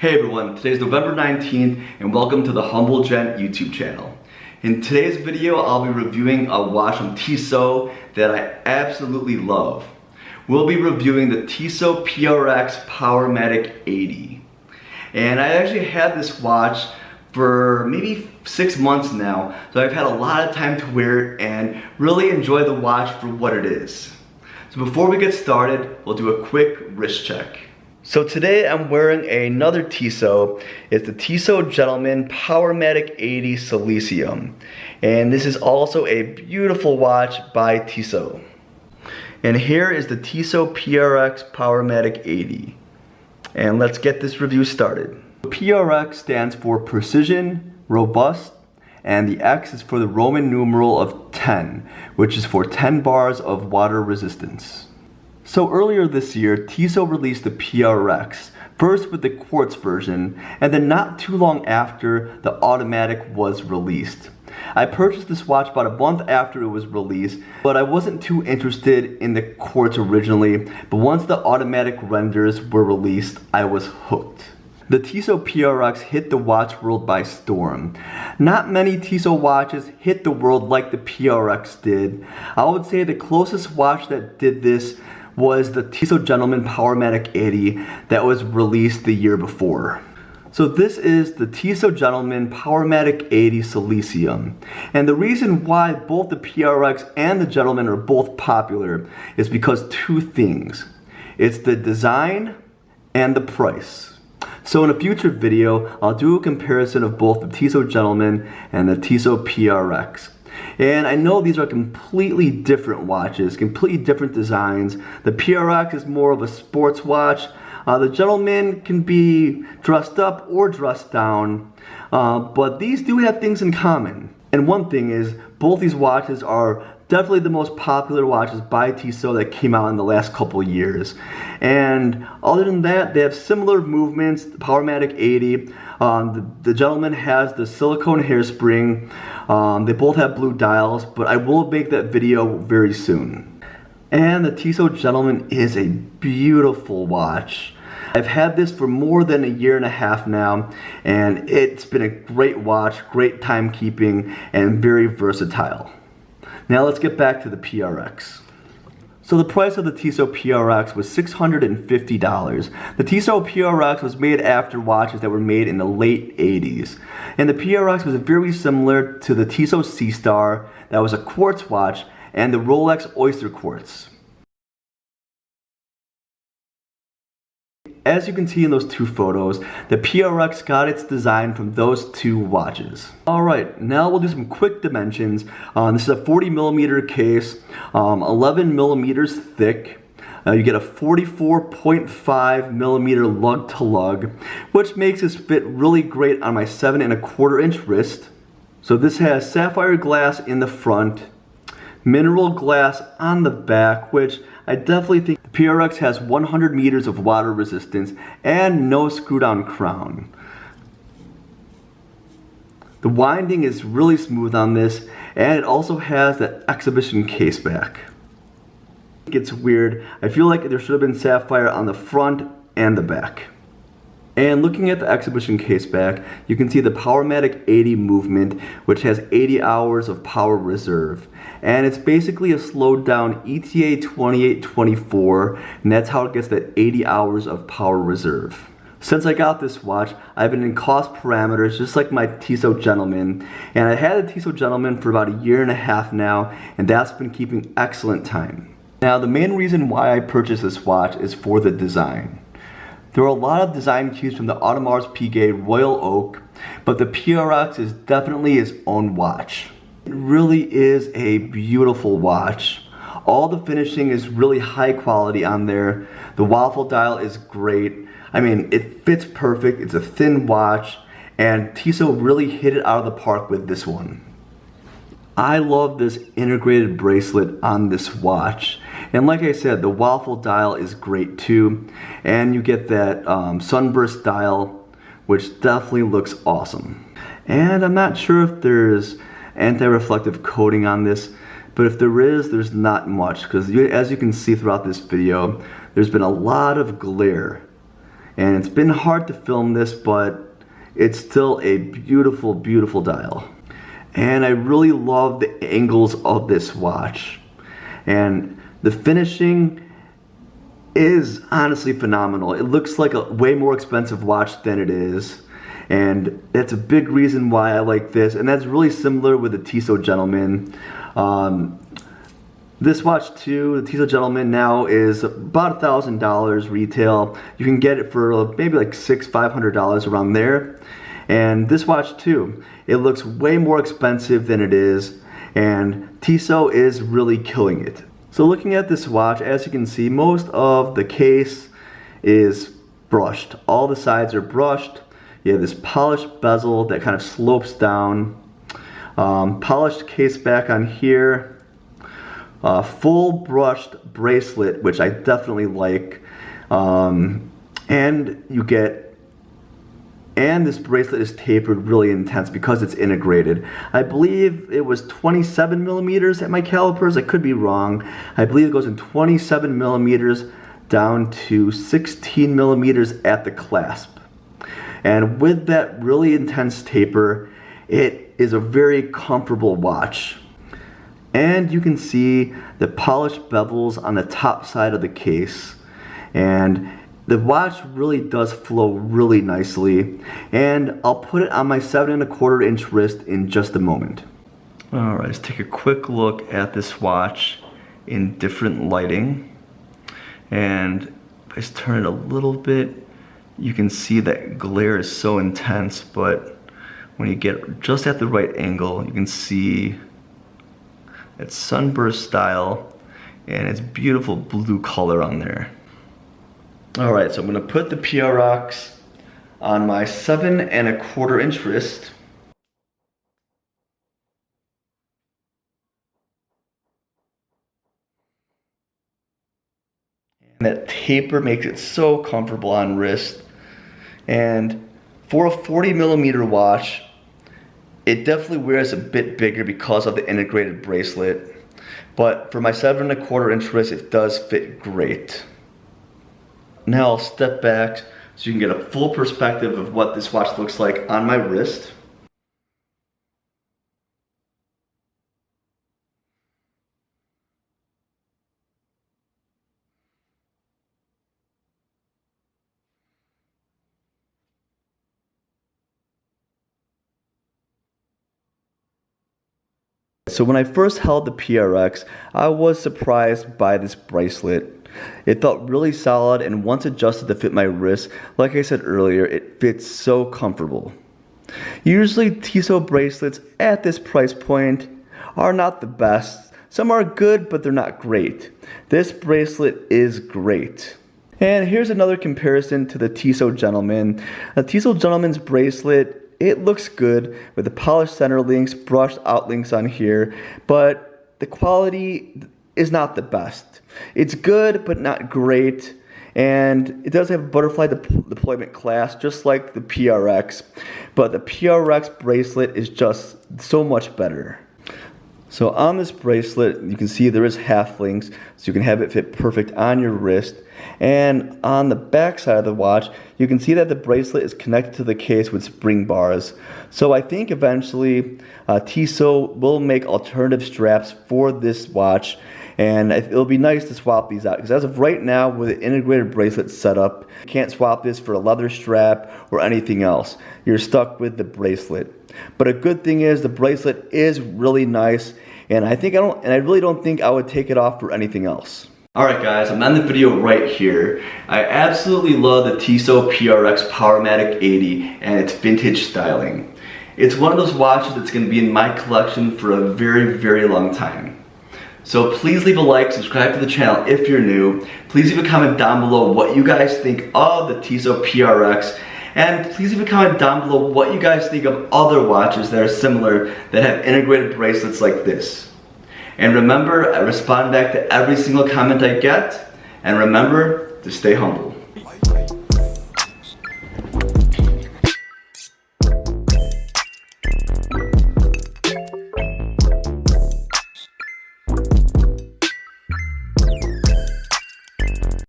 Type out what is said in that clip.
Hey everyone, today's November 19th and welcome to the Humble Gent YouTube channel. In today's video, I'll be reviewing a watch from Tissot that I absolutely love. We'll be reviewing the Tissot PRX Powermatic 80. And I actually had this watch for maybe 6 months now, so I've had a lot of time to wear it and really enjoy the watch for what it is. So before we get started, we'll do a quick wrist check. So today I'm wearing another Tissot. It's the Tissot Gentleman Powermatic 80 Silicium. And this is also a beautiful watch by Tissot. And here is the Tissot PRX Powermatic 80. And let's get this review started. PRX stands for precision, robust, and the X is for the Roman numeral of 10, which is for 10 bars of water resistance. So earlier this year, Tissot released the PRX, first with the quartz version, and then not too long after, the automatic was released. I purchased this watch about a month after it was released, but I wasn't too interested in the quartz originally, but once the automatic renders were released, I was hooked. The Tissot PRX hit the watch world by storm. Not many Tissot watches hit the world like the PRX did. I would say the closest watch that did this was the Tissot Gentleman Powermatic 80 that was released the year before. So this is the Tissot Gentleman Powermatic 80 Silicium. And the reason why both the PRX and the Gentleman are both popular is because two things. It's the design and the price. So in a future video, I'll do a comparison of both the Tissot Gentleman and the Tissot PRX. And I know these are completely different watches, completely different designs. The PRX is more of a sports watch. The Gentleman can be dressed up or dressed down, but these do have things in common. And one thing is, both these watches are definitely the most popular watches by Tissot that came out in the last couple years. And other than that, they have similar movements. The Powermatic 80, the Gentleman has the silicone hairspring. They both have blue dials, but I will make that video very soon. And the Tissot Gentleman is a beautiful watch. I've had this for more than a year and a half now, and it's been a great watch, great timekeeping, and very versatile. Now let's get back to the PRX. So the price of the Tissot PRX was $650. The Tissot PRX was made after watches that were made in the late 80s. And the PRX was very similar to the Tissot C-Star that was a quartz watch and the Rolex Oyster Quartz. As you can see in those two photos, the PRX got its design from those two watches. Alright, now we'll do some quick dimensions. This is a 40mm case, 11 millimeters thick. You get a 44.5mm lug to lug, which makes this fit really great on my 7¼ inch wrist. So this has sapphire glass in the front, mineral glass on the back, which I definitely think the PRX has 100 meters of water resistance and no screw down crown. The winding is really smooth on this, and it also has that exhibition case back. It gets weird. I feel like there should have been sapphire on the front and the back. And looking at the exhibition case back, you can see the Powermatic 80 movement, which has 80 hours of power reserve. And it's basically a slowed down ETA 2824, and that's how it gets that 80 hours of power reserve. Since I got this watch, I've been in cost parameters just like my Tissot Gentleman, and I had the Tissot Gentleman for about a year and a half now, and that's been keeping excellent time. Now the main reason why I purchased this watch is for the design. There are a lot of design cues from the Audemars Piguet Royal Oak, but the PRX is definitely its own watch. It really is a beautiful watch. All the finishing is really high quality on there. The waffle dial is great. I mean, it fits perfect. It's a thin watch, and Tissot really hit it out of the park with this one. I love this integrated bracelet on this watch. And like I said, the waffle dial is great too. And you get that sunburst dial, which definitely looks awesome. And I'm not sure if there's anti-reflective coating on this, but if there is, there's not much, because as you can see throughout this video, there's been a lot of glare. And it's been hard to film this, but it's still a beautiful, beautiful dial. And I really love the angles of this watch. And the finishing is honestly phenomenal. It looks like a way more expensive watch than it is. And that's a big reason why I like this. And that's really similar with the Tissot Gentleman. This watch too, the Tissot Gentleman, now is about $1,000 retail. You can get it for maybe like $500 around there. And this watch too, it looks way more expensive than it is, and Tissot is really killing it. So looking at this watch, as you can see, most of the case is brushed. All the sides are brushed. You have this polished bezel that kind of slopes down. Polished case back on here. Full brushed bracelet, which I definitely like. And this bracelet is tapered really intense because it's integrated. I believe it was 27 millimeters at my calipers. I could be wrong. I believe it goes in 27 millimeters down to 16 millimeters at the clasp. And with that really intense taper, it is a very comfortable watch. And you can see the polished bezels on the top side of the case. And the watch really does flow really nicely, and I'll put it on my 7¼ inch wrist in just a moment. Alright, let's take a quick look at this watch in different lighting. And if I just turn it a little bit, you can see that glare is so intense, but when you get just at the right angle, you can see that sunburst style and its beautiful blue color on there. Alright, so I'm going to put the PRX on my 7¼ inch wrist. And that taper makes it so comfortable on wrist. And for a 40 millimeter watch, it definitely wears a bit bigger because of the integrated bracelet. But for my 7¼ inch wrist, it does fit great. Now I'll step back so you can get a full perspective of what this watch looks like on my wrist. So when I first held the PRX, I was surprised by this bracelet. It felt really solid, and once adjusted to fit my wrist, like I said earlier, it fits so comfortable. Usually Tissot bracelets at this price point are not the best. Some are good, but they're not great. This bracelet is great. And here's another comparison to the Tissot Gentleman. The Tissot Gentleman's bracelet, it looks good with the polished center links, brushed out links on here, but the quality is not the best. It's good, but not great, and it does have a butterfly deployment clasp, just like the PRX, but the PRX bracelet is just so much better. So on this bracelet, you can see there is half links, so you can have it fit perfect on your wrist. And on the back side of the watch, you can see that the bracelet is connected to the case with spring bars. So I think eventually Tissot will make alternative straps for this watch, and it'll be nice to swap these out, because as of right now, with the integrated bracelet setup, you can't swap this for a leather strap or anything else. You're stuck with the bracelet. But a good thing is the bracelet is really nice, and I really don't think I would take it off for anything else. Alright guys, I'm on the video right here. I absolutely love the Tissot PRX Powermatic 80 and its vintage styling. It's one of those watches that's going to be in my collection for a very, very long time. So please leave a like, subscribe to the channel if you're new. Please leave a comment down below what you guys think of the Tissot PRX. And please leave a comment down below what you guys think of other watches that are similar that have integrated bracelets like this. And remember, I respond back to every single comment I get. And remember to stay humble.